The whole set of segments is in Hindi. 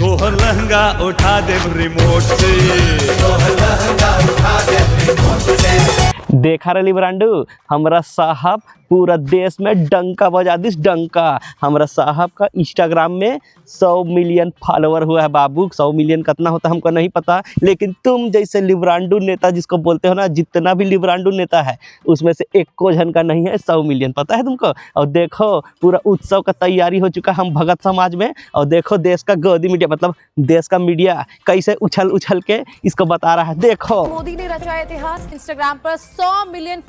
तोहर लहंगा उठा दे रिमोट से, तोहर लहंगा उठा दे रिमोट से। देखा रही ब्रांडू, हमारा साहब पूरा देश में डंका बजा दिस डंका। हमारा साहब का इंस्टाग्राम में 100 मिलियन फॉलोवर हुआ है बाबू। 100 मिलियन कितना होता है हमको नहीं पता, लेकिन तुम जैसे लिब्रांडू नेता जिसको बोलते हो ना, जितना भी लिब्रांडू नेता है उसमें से एक को जन का नहीं है 100 मिलियन, पता है तुमको। और देखो पूरा उत्सव का तैयारी हो चुका हम भगत समाज में। और देखो देश का गोदी मीडिया, मतलब देश का मीडिया कैसे उछल उछल के इसको बता रहा है। देखो मोदी ने रचा इतिहास, इंस्टाग्राम पर 100 मिलियन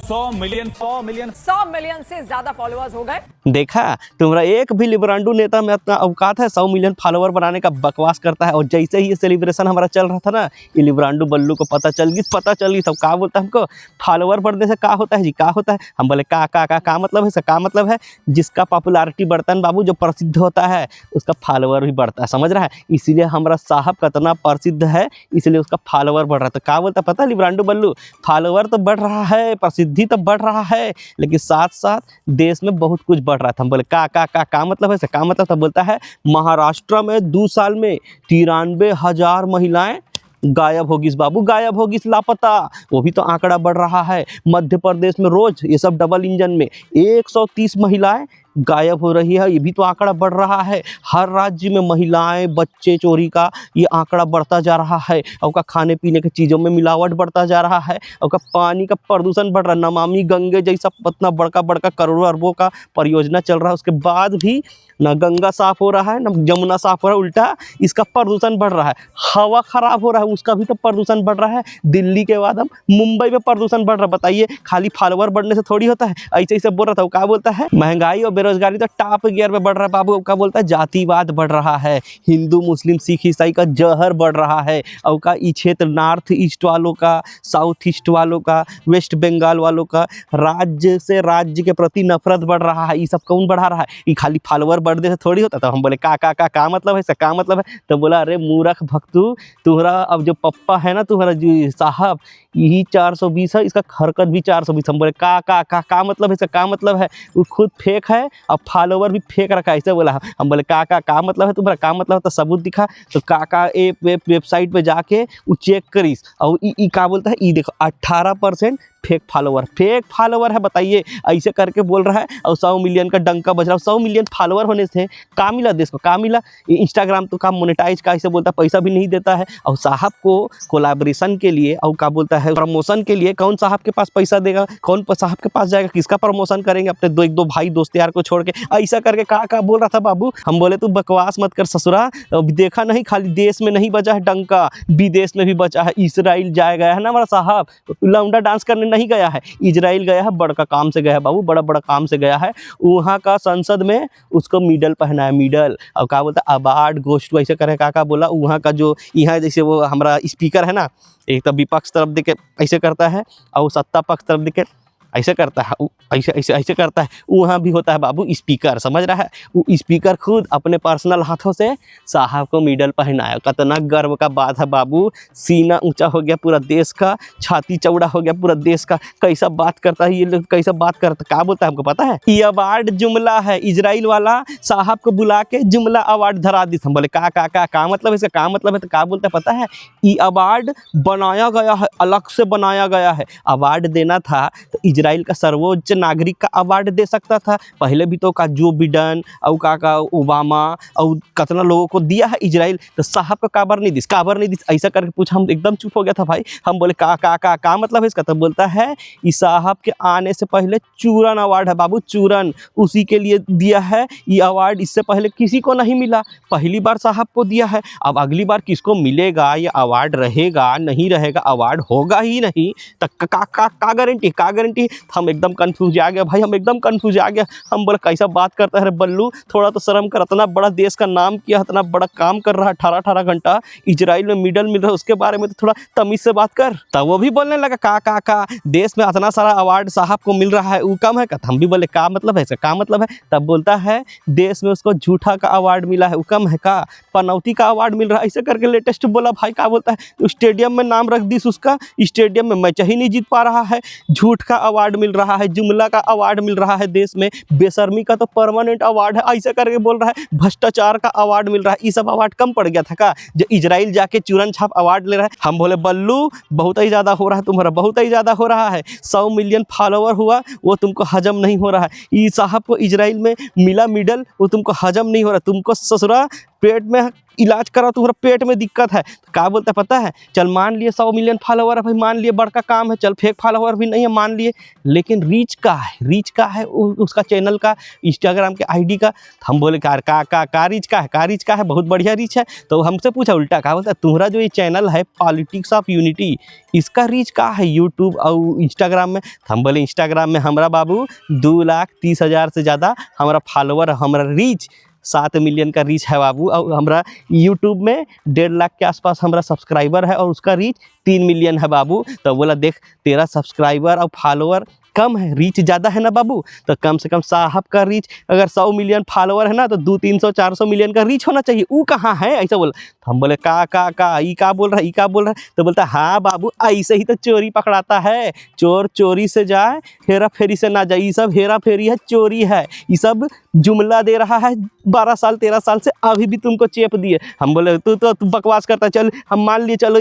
से ज्यादा फॉलोअर्स हो गए। देखा, तुम्हारा एक भी लिब्रांडू नेता में इतना औकात है 100 मिलियन फॉलोवर बनाने का, बकवास करता है। और जैसे ही ये सेलिब्रेशन हमारा चल रहा था ना, ये लिब्रांडू बल्लू को पता चल गई सब का बोलता है हमको फॉलोवर बढ़ने से का होता है जी, का होता है। हम बोले का मतलब है, का मतलब है जिसका पॉपुलैरिटी बढ़ता है बाबू, जो प्रसिद्ध होता है उसका फॉलोवर भी बढ़ता है, समझ रहा है। इसीलिए हमारा साहब कितना प्रसिद्ध है, इसलिए उसका फॉलोवर बढ़ रहा है। तो का बोलता है पता है लिब्रांडू बल्लू, फॉलोवर तो बढ़ रहा है, प्रसिद्धि तो बढ़ रहा है, लेकिन साथ साथ देश में बहुत कुछ बढ़ रहा था। हम बोले का मतलब है, का मतलब था। बोलता है महाराष्ट्र में 2 साल में 93,000 महिलाएं गायब होगी बाबू, गायब होगी, लापता। वो भी तो आंकड़ा बढ़ रहा है। मध्य प्रदेश में रोज ये सब डबल इंजन में 130 महिलाएं गायब हो रही है, ये भी तो आंकड़ा बढ़ रहा है। हर राज्य में महिलाएं बच्चे चोरी का ये आंकड़ा बढ़ता जा रहा है। और का खाने पीने की चीज़ों में मिलावट बढ़ता जा रहा है। और का पानी का प्रदूषण बढ़ रहा है। नमामि गंगे जैसा इतना बड़का करोड़ों अरबों का परियोजना चल रहा है, उसके बाद भी ना गंगा साफ हो रहा है, ना जमुना साफ हो रहा है, उल्टा इसका प्रदूषण बढ़ रहा है। हवा खराब हो रहा है, उसका भी तो प्रदूषण बढ़ रहा है। दिल्ली के बाद अब मुंबई में प्रदूषण बढ़ रहा है। बताइए, खाली फॉलोवर बढ़ने से थोड़ी होता है। ऐसे ऐसे बोल रहा था। वो क्या बोलता है, महंगाई और बेरोजगारी तो टॉप गियर में बढ़ रहा है बाबू। क्या बोलता है, जातिवाद बढ़ रहा है, हिंदू मुस्लिम सिख ईसाई का जहर बढ़ रहा है। और का ये क्षेत्र नॉर्थ ईस्ट वालों का, साउथ ईस्ट वालों का, वेस्ट बंगाल वालों का राज्य से राज्य के प्रति नफरत बढ़ रहा है। ये सब कौन बढ़ा रहा है? ये खाली फॉलोवर बढ़ने से थोड़ी होता। तो हम बोले का मतलब है, का मतलब है। तो बोला अरे मूर्ख भक्तू, तुम्हारा अब जो पप्पा है ना, तुम्हारा जो साहब, यही 420 है, इसका हरकत भी 420। हम बोले का मतलब है, इसका का मतलब है। वो खुद फेक है और फॉलोवर भी फेक रखा है, ऐसे बोला। हम बोले का मतलब है तुम्हारा, का मतलब है तो सबूत दिखा। तो का वेबसाइट पे जाके वो चेक करीस। और ई का बोलता है, ई देखो 18% फेक फॉलोवर है। बताइए, ऐसे करके बोल रहा है। और 100 मिलियन का डंका बज रहा है। 100 मिलियन फॉलोवर होने से का मिला देश को, का मिला? इंस्टाग्राम तो का मोनेटाइज का ऐसे बोलता है, पैसा भी नहीं देता है। और साहब को कोलैबोरेशन के लिए और का बोलता है प्रमोशन के लिए कौन साहब के पास पैसा देगा, कौन साहब के पास जाएगा, किसका प्रमोशन करेंगे अपने एक दो भाई दोस्त यार को छोड़ के? ऐसा करके का बोल रहा था बाबू। हम बोले तू बकवास मत कर ससुरा, देखा नहीं खाली देश में नहीं बचा है डंका, विदेश में भी बचा है। इसराइल जाए गया है ना हमारा साहब, लौंडा डांस करने नहीं गया है, इजराइल गया है, बड़का काम से गया है बाबू, बड़ा काम से गया है। वहाँ का संसद में उसको मिडल पहना है, मिडल। और क्या बोलता है, अवार्ड गोष्ठ टू, ऐसे करे का बोला। वहाँ का जो यहाँ जैसे वो हमारा स्पीकर है ना, एक तो विपक्ष तरफ देखे ऐसे करता है, और सत्ता पक्ष तरफ देखे ऐसे करता है, ऐसे करता है। वहाँ भी होता है बाबू स्पीकर, समझ रहा है। वो स्पीकर खुद अपने पर्सनल हाथों से साहब को मेडल पहनाया। कितना गर्व का बात है बाबू। सीना ऊंचा हो गया पूरा देश का, छाती चौड़ा हो गया पूरा देश का। कैसा बात करता है ये लोग, कैसा बात करता, क्या बोलता है हमको पता है? ये अवार्ड जुमला है, इजराइल वाला साहब को बुला के जुमला अवार्ड धरा दी। हम बोले का मतलब इसका का मतलब है? तो क्या बोलता है पता है? ये अवार्ड बनाया गया है, अलग से बनाया गया है। अवार्ड देना था तो इजराइल का सर्वोच्च नागरिक का अवार्ड दे सकता था। पहले भी तो का जो बिडेन और का ओबामा और कितना लोगों को दिया है इजराइल, तो साहब का काबर नहीं दिस ऐसा करके पूछा। हम एकदम चुप हो गया था भाई। हम बोले का मतलब है इसका? तो बोलता है इस साहब के आने से पहले चूरन अवार्ड है बाबू, चूरन उसी के लिए दिया है ये अवार्ड। इससे पहले किसी को नहीं मिला, पहली बार साहब को दिया है। अब अगली बार किसको मिलेगा, ये अवार्ड रहेगा नहीं रहेगा, अवार्ड होगा ही नहीं, तो का गारंटी? हम एकदम कंफ्यूज आ गया भाई, हम एकदम कंफ्यूज आ गया। हम बोले कैसा बात करता है रे बल्लू, थोड़ा तो शर्म कर। इतना बड़ा देश का नाम किया, इतना बड़ा काम कर रहा है, 18 घंटा इजराइल में मेडल मिल रहा है, उसके बारे में तो थोड़ा तमीज से बात कर। तब वो भी बोलने लगा का देश में इतना सारा अवार्ड साहब को मिल रहा है, वो कम है? हम भी बोले का मतलब है, का मतलब है? तब बोलता है देश में उसको झूठा का अवार्ड मिला है, वो कम है का? पनौती का अवार्ड मिल रहा है, ऐसे करके लेटेस्ट बोला भाई। क्या बोलता है, तो स्टेडियम में नाम रख दी उसका, स्टेडियम में मैच ही नहीं जीत पा रहा है, झूठ का अवार्ड अवार्ड मिल रहा है, जुमला का अवार्ड मिल रहा है देश में, बेशर्मी का तो परमानेंट अवार्ड है, ऐसे करके बोल रहा है, भ्रष्टाचार का अवार्ड मिल रहा है। ये सब अवार्ड कम पड़ गया था का जो इजराइल जाके चूरन छाप अवार्ड ले रहा है। हम बोले बल्लू बहुत ही ज़्यादा हो रहा है तुम्हारा, बहुत ही ज़्यादा हो रहा है। 100 मिलियन फॉलोवर हुआ वो तुमको हजम नहीं हो रहा है। ई साहब को इजराइल में मिला मेडल, वो तुमको हजम नहीं हो रहा। तुमको ससुरा पेट में इलाज करा, तुम्हारा पेट में दिक्कत है। क्या बोलता पता है, चल मान लिए 100 मिलियन फॉलोवर है भाई, मान लिए बड़का काम है, चल फेक फॉलोवर भी नहीं है मान लिए, लेकिन रीच का है, रीच का है उसका चैनल का, इंस्टाग्राम के आईडी का। हम बोले का रीच का है, का रीच का है, बहुत बढ़िया रीच है। तो हमसे पूछा उल्टा, कहा बोलता तुम्हारा जो ये चैनल है पॉलिटिक्स ऑफ यूनिटी, इसका रीच का है यूट्यूब और इंस्टाग्राम में। हम बोले इंस्टाग्राम में हमारा बाबू 2,30,000 से ज़्यादा हमारा फॉलोवर, हमारा रीच 7 मिलियन का रीच है बाबू। और हमारा यूट्यूब में 1.5 लाख के आसपास हमारा सब्सक्राइबर है और उसका रीच 3 मिलियन है बाबू। तो बोला देख तेरा सब्सक्राइबर और फॉलोवर कम है, रीच ज़्यादा है ना बाबू, तो कम से कम साहब का रीच अगर 100 मिलियन फॉलोवर है ना तो 200-300-400 मिलियन का रीच होना चाहिए। वो कहाँ है, ऐसा बोला। तो हम बोले का ई का बोल रहा है, ई का बोल रहा है। तो बोलता हाँ बाबू ऐसे ही तो चोरी पकड़ाता है, चोर चोरी से जाए हेरा फेरी से ना जाए। ये सब हेरा फेरी है, चोरी है, ये सब जुमला दे रहा है 12 साल 13 साल से, अभी भी तुमको चेप दिए। हम बोले तू बकवास करता, चल हम मान लिए चलो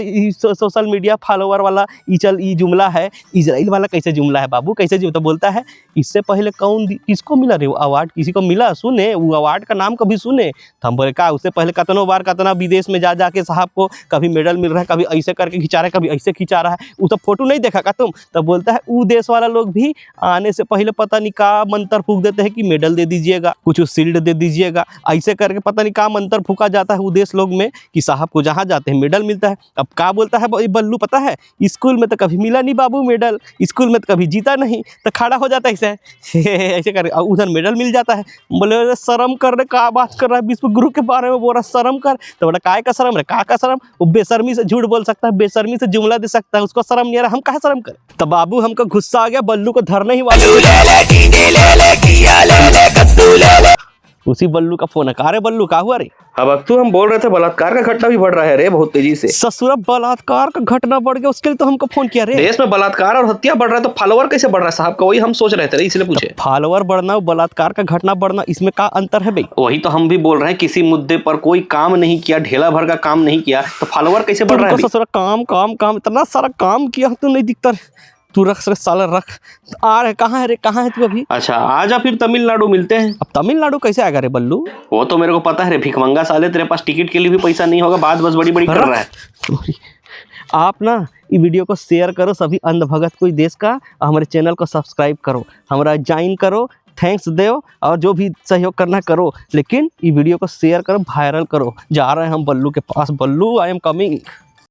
सोशल मीडिया फॉलोवर वाला ये चल ये जुमला है, इजराइल वाला कैसे जुमला है बाबू, कैसे जो। तो बोलता है इससे पहले कौन किसको मिला रे वो अवार्ड, किसी को मिला सुने, वो अवार्ड का नाम कभी सुने। तो हम बोले का उससे पहले कतनों बार कतना विदेश में जा के साहब को कभी मेडल मिल रहा है, कभी ऐसे करके खिंचा रहा है, कभी ऐसे खिंचा रहा है, वो सब फोटो नहीं देखा का तुम। तो बोलता है वो देश वाला लोग भी आने से पहले पता नहीं का मंत्र फूक देते हैं कि मेडल दे दीजिएगा, कुछ शील्ड दे दीजिएगा, ऐसे करके पता नहीं का मंत्र फूका जाता है वो देश लोग में कि साहब को जहाँ जाते हैं मेडल मिलता है। अब का बोलता है बल्लू पता है स्कूल में तो कभी मिला नहीं बाबू मेडल, स्कूल में तो कभी जीता नहीं, तो खड़ा हो जाता है ऐसे ऐसे कर, उधर मेडल मिल जाता है। बोले शर्म कर रहे, का बात कर रहा है, विश्व गुरु के बारे में बोल रहा शर्म कर। तो बोला काय का शर्म है, का शर्म, वो बेशर्मी से झूठ बोल सकता है, बेशर्मी से जुमला दे सकता है, उसको शर्म नहीं आ रहा, हम कहाँ शर्म करें। तो बाबू हमको गुस्सा आ गया, बल्लू को धरने ही वाले, उसी बल्लू का फोन है। का रे बल्लू का हुआ रे? अब तू हम बोल रहे थे बलात्कार का घटना भी बढ़ रहा है रे बहुत तेजी से। ससुरा बलात्कार का घटना बढ़ गया, उसके लिए तो हमको फोन किया रे। देश में बलात्कार और हत्या बढ़ रहा है तो फॉलोवर कैसे बढ़ रहा है साहब का, वही हम सोच रहे थे, इसलिए पूछे। फॉलोवर बढ़ना और बलात्कार का घटना बढ़ना, इसमें क्या अंतर है भाई? वही तो हम भी बोल रहे हैं, किसी मुद्दे पर कोई काम नहीं किया, ढेला भर का काम नहीं किया तो फॉलोवर कैसे बढ़ रहा है? ससुरा काम काम काम, इतना सारा काम किया तू नहीं दिखता, तू रख साला रख। आ रहे कहाँ है रे, कहाँ है तू अभी? अच्छा आजा फिर तमिलनाडु मिलते हैं। अब तमिलनाडु कैसे आएगा रे बल्लू? वो तो मेरे को पता है रे, भिखमंगा साले, तेरे पास टिकट के लिए भी पैसा नहीं होगा, बात बस बड़ी बड़ी कर रहा है। आप ना ये वीडियो को शेयर करो सभी अंधभगत कोई देश का, हमारे चैनल को सब्सक्राइब करो, हमारा ज्वाइन करो, थैंक्स दो और जो भी सहयोग करना करो, लेकिन ये वीडियो को शेयर करो, वायरल करो। जा रहे हैं हम बल्लू के पास, बल्लू आई एम कमिंग।